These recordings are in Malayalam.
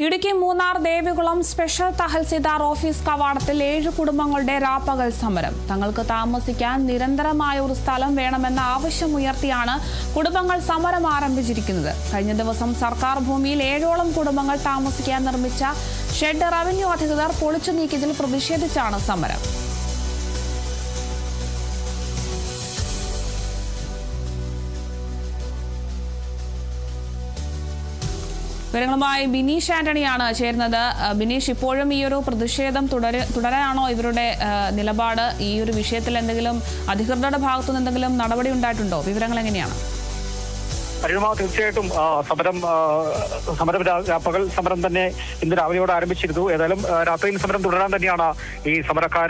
ഇടുക്കി മൂന്നാർ ദേവികുളം സ്പെഷ്യൽ തഹസിൽദാർ ഓഫീസ് കവാടത്തിൽ 7 കുടുംബങ്ങളുടെ രാപ്പകൽ സമരം. തങ്ങൾക്ക് താമസിക്കാൻ നിരന്തരമായ ഒരു സ്ഥലം വേണമെന്ന ആവശ്യമുയർത്തിയാണ് കുടുംബങ്ങൾ സമരം ആരംഭിച്ചിരിക്കുന്നത്. കഴിഞ്ഞ ദിവസം സർക്കാർ ഭൂമിയിൽ 7ഓളം കുടുംബങ്ങൾ താമസിക്കാൻ നിർമ്മിച്ച ഷെഡ് റവന്യൂ അധികൃതർ പൊളിച്ചു നീക്കിയതിൽ പ്രതിഷേധിച്ചാണ് സമരം. വിവരങ്ങളുമായി ബിനീഷ് ആന്റണിയാണ് ചേരുന്നത്. ബിനീഷ്, ഇപ്പോഴും ഈ ഒരു പ്രതിഷേധം തുടരാണോ ഇവരുടെ നിലപാട്? ഈ ഒരു വിഷയത്തിൽ എന്തെങ്കിലും അധികൃതരുടെ ഭാഗത്തുനിന്ന് എന്തെങ്കിലും നടപടി ഉണ്ടായിട്ടുണ്ടോ? വിവരങ്ങൾ എങ്ങനെയാണ്? തീർച്ചയായിട്ടും പകൽ സമരം തന്നെ ഇന്ന് രാവിലെയോടെ ആരംഭിച്ചിരുന്നു. ഏതായാലും രാത്രിയിൽ സമരം തുടരാൻ തന്നെയാണ് ഈ സമരക്കാർ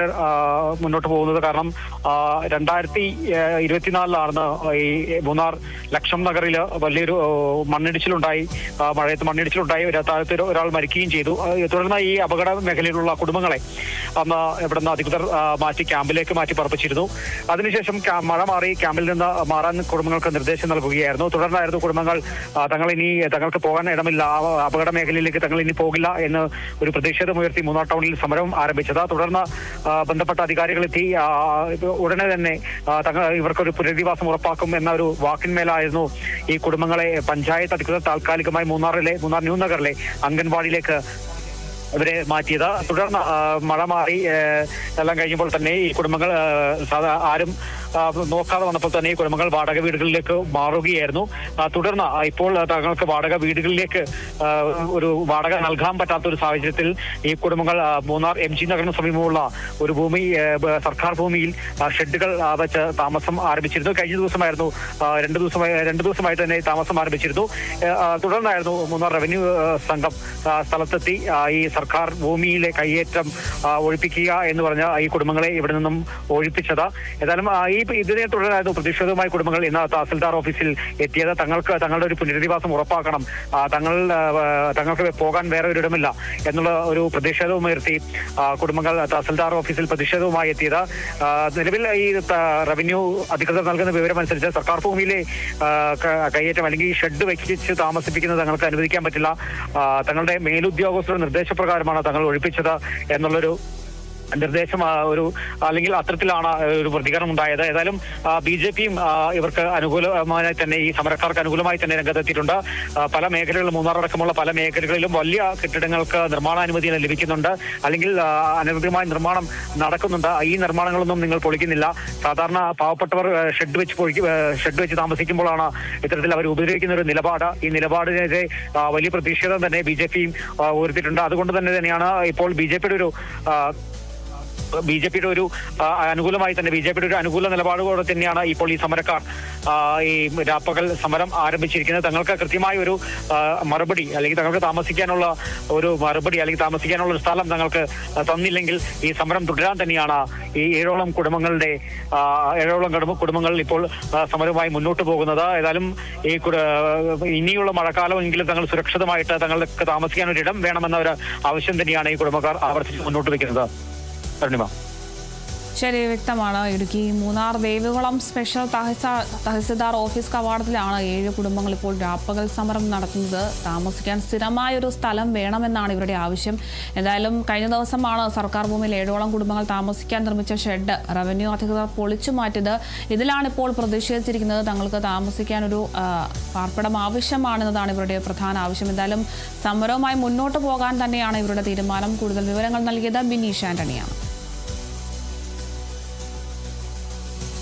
മുന്നോട്ട് പോകുന്നത്. കാരണം 2024 ഈ മൂന്നാർ ലക്ഷം നഗറിൽ വലിയൊരു മണ്ണിടിച്ചിലുണ്ടായി. മഴയത്ത് മണ്ണിടിച്ചിലുണ്ടായി. താഴത്ത് ഒരാൾ മരിക്കുകയും ചെയ്തു. തുടർന്ന് ഈ അപകട മേഖലയിലുള്ള കുടുംബങ്ങളെ അന്ന് ഇവിടുന്ന് അധികൃതർ ക്യാമ്പിലേക്ക് മാറ്റി പാർപ്പിച്ചിരുന്നു. അതിനുശേഷം മഴ മാറി ക്യാമ്പിൽ നിന്ന് മാറാൻ കുടുംബങ്ങൾക്ക് നിർദ്ദേശം നൽകുകയായിരുന്നു. തുടർന്ന് കുടുംബങ്ങൾ തങ്ങൾക്ക് പോകാൻ ഇടമില്ല, അപകട മേഖലയിലേക്ക് തങ്ങൾ ഇനി പോകില്ല എന്ന് ഒരു പ്രതിഷേധമുയർത്തി മൂന്നാർ ടൗണിൽ സമരം ആരംഭിച്ചത്. തുടർന്ന് ബന്ധപ്പെട്ട അധികാരികളെത്തി ഉടനെ തന്നെ ഇവർക്കൊരു പുനരധിവാസം ഉറപ്പാക്കും എന്ന ഒരു വാക്കിന്മേലായിരുന്നു ഈ കുടുംബങ്ങളെ പഞ്ചായത്ത് അധികൃതർ താൽക്കാലികമായി മൂന്നാർ ന്യൂ നഗറിലെ അംഗൻവാടിയിലേക്ക് ഇവരെ മാറ്റിയത്. തുടർന്ന് മഴ മാറി എല്ലാം കഴിഞ്ഞപ്പോൾ തന്നെ ഈ കുടുംബങ്ങൾ ആരും നോക്കാതെ വന്നപ്പോൾ തന്നെ ഈ കുടുംബങ്ങൾ വാടക വീടുകളിലേക്ക് മാറുകയായിരുന്നു. തുടർന്ന് ഇപ്പോൾ തങ്ങൾക്ക് വാടക വീടുകളിലേക്ക് ഒരു വാടക നൽകാൻ പറ്റാത്ത ഒരു സാഹചര്യത്തിൽ ഈ കുടുംബങ്ങൾ മൂന്നാർ MG നഗറിന് സമീപമുള്ള ഒരു സർക്കാർ ഭൂമിയിൽ ഷെഡുകൾ വെച്ച് താമസം ആരംഭിച്ചിരുന്നു. കഴിഞ്ഞ ദിവസമായിരുന്നു രണ്ട് ദിവസമായിട്ട് തന്നെ താമസം ആരംഭിച്ചിരുന്നു. തുടർന്നായിരുന്നു മൂന്നാർ റവന്യൂ സംഘം സ്ഥലത്തെത്തി ഈ സർക്കാർ ഭൂമിയിലെ കയ്യേറ്റം ഒഴിപ്പിക്കുക എന്ന് പറഞ്ഞ ഈ കുടുംബങ്ങളെ ഇവിടെ നിന്നും ഒഴിപ്പിച്ചത്. ഏതായാലും ഇതിനെ തുടർന്നായിരുന്നു പ്രതിഷേധവുമായി കുടുംബങ്ങൾ ഇന്ന് തഹസിൽദാർ ഓഫീസിൽ എത്തിയത്. തങ്ങളുടെ ഒരു പുനരധിവാസം ഉറപ്പാക്കണം, തങ്ങൾക്ക് പോകാൻ വേറെ ഒരിടമില്ല എന്നുള്ള ഒരു പ്രതിഷേധവുമുയർത്തി കുടുംബങ്ങൾ തഹസിൽദാർ ഓഫീസിൽ പ്രതിഷേധവുമായി എത്തിയത്. നിലവിൽ ഈ റവന്യൂ അധികൃതർ നൽകുന്ന വിവരമനുസരിച്ച് സർക്കാർ ഭൂമിയിലെ കയ്യേറ്റം അല്ലെങ്കിൽ ഈ ഷെഡ് വെച്ച് താമസിപ്പിക്കുന്നത് തങ്ങൾക്ക് അനുവദിക്കാൻ പറ്റില്ല. തങ്ങളുടെ മേലുദ്യോഗസ്ഥരുടെ നിർദ്ദേശപ്രകാരമാണ് തങ്ങൾ ഒഴിപ്പിച്ചത് എന്നുള്ളൊരു നിർദ്ദേശം അല്ലെങ്കിൽ അത്തരത്തിലാണ് ഒരു പ്രതികരണം ഉണ്ടായത്. ഏതായാലും BJPയും ഇവർക്ക് അനുകൂലമായി തന്നെ ഈ സമരക്കാർക്ക് അനുകൂലമായി തന്നെ രംഗത്തെത്തിയിട്ടുണ്ട്. പല മേഖലകളിലും മൂന്നാറടക്കമുള്ള പല മേഖലകളിലും വലിയ കെട്ടിടങ്ങൾക്ക് നിർമ്മാണാനുമതി ലഭിക്കുന്നുണ്ട്, അല്ലെങ്കിൽ അനധികൃതമായ നിർമ്മാണം നടക്കുന്നുണ്ട്. ഈ നിർമ്മാണങ്ങളൊന്നും നിങ്ങൾ പൊളിക്കുന്നില്ല. സാധാരണ പാവപ്പെട്ടവർ ഷെഡ് വെച്ച് താമസിക്കുമ്പോഴാണ് ഇത്തരത്തിൽ അവർ ഉപദ്രവിക്കുന്ന ഒരു നിലപാട്. ഈ നിലപാടിനെതിരെ വലിയ പ്രതിഷേധം തന്നെ BJPയും ഉയർത്തിയിട്ടുണ്ട്. അതുകൊണ്ട് തന്നെയാണ് ഇപ്പോൾ BJPയുടെ ഒരു അനുകൂലമായി തന്നെ BJPയുടെ ഒരു അനുകൂല നിലപാടുകളോടെ തന്നെയാണ് ഇപ്പോൾ ഈ സമരക്കാർ ഈ രാപ്പകൽ സമരം ആരംഭിച്ചിരിക്കുന്നത്. തങ്ങൾക്ക് കൃത്യമായ ഒരു മറുപടി, അല്ലെങ്കിൽ തങ്ങൾക്ക് താമസിക്കാനുള്ള ഒരു മറുപടി, അല്ലെങ്കിൽ താമസിക്കാനുള്ള ഒരു സ്ഥലം തങ്ങൾക്ക് തന്നില്ലെങ്കിൽ ഈ സമരം തുടരാൻ തന്നെയാണ് ഈ 7ഓളം കുടുംബങ്ങൾ ഇപ്പോൾ സമരവുമായി മുന്നോട്ട് പോകുന്നത്. ഏതായാലും ഈ ഇനിയുള്ള മഴക്കാലമെങ്കിലും തങ്ങൾ സുരക്ഷിതമായിട്ട് തങ്ങൾക്ക് താമസിക്കാൻ ഒരു ഇടം വേണമെന്ന ഒരു ആവശ്യം തന്നെയാണ് ഈ കുടുംബക്കാർ ആവർത്തിച്ച് മുന്നോട്ട് വയ്ക്കുന്നത്. ശരി, വ്യക്തമാണ്. ഇടുക്കി മൂന്നാർ ദേവികുളം സ്പെഷ്യൽ തഹസിൽദാർ ഓഫീസ് കവാടത്തിലാണ് 7 കുടുംബങ്ങൾ ഇപ്പോൾ രാപ്പകൽ സമരം നടത്തുന്നത്. താമസിക്കാൻ സ്ഥിരമായൊരു സ്ഥലം വേണമെന്നാണ് ഇവരുടെ ആവശ്യം. എന്തായാലും കഴിഞ്ഞ ദിവസമാണ് സർക്കാർ ഭൂമിയിൽ 7ഓളം കുടുംബങ്ങൾ താമസിക്കാൻ നിർമ്മിച്ച ഷെഡ് റവന്യൂ അധികൃതർ പൊളിച്ചു മാറ്റിയത്. ഇതിലാണ് ഇപ്പോൾ പ്രതിഷേധിച്ചിരിക്കുന്നത്. തങ്ങൾക്ക് താമസിക്കാനൊരു പാർപ്പിടം ആവശ്യമാണെന്നതാണ് ഇവരുടെ പ്രധാന ആവശ്യം. എന്തായാലും സമരവുമായി മുന്നോട്ട് പോകാൻ തന്നെയാണ് ഇവരുടെ തീരുമാനം. കൂടുതൽ വിവരങ്ങൾ നൽകിയത് ബിനീഷ് ആന്റണിയാണ്.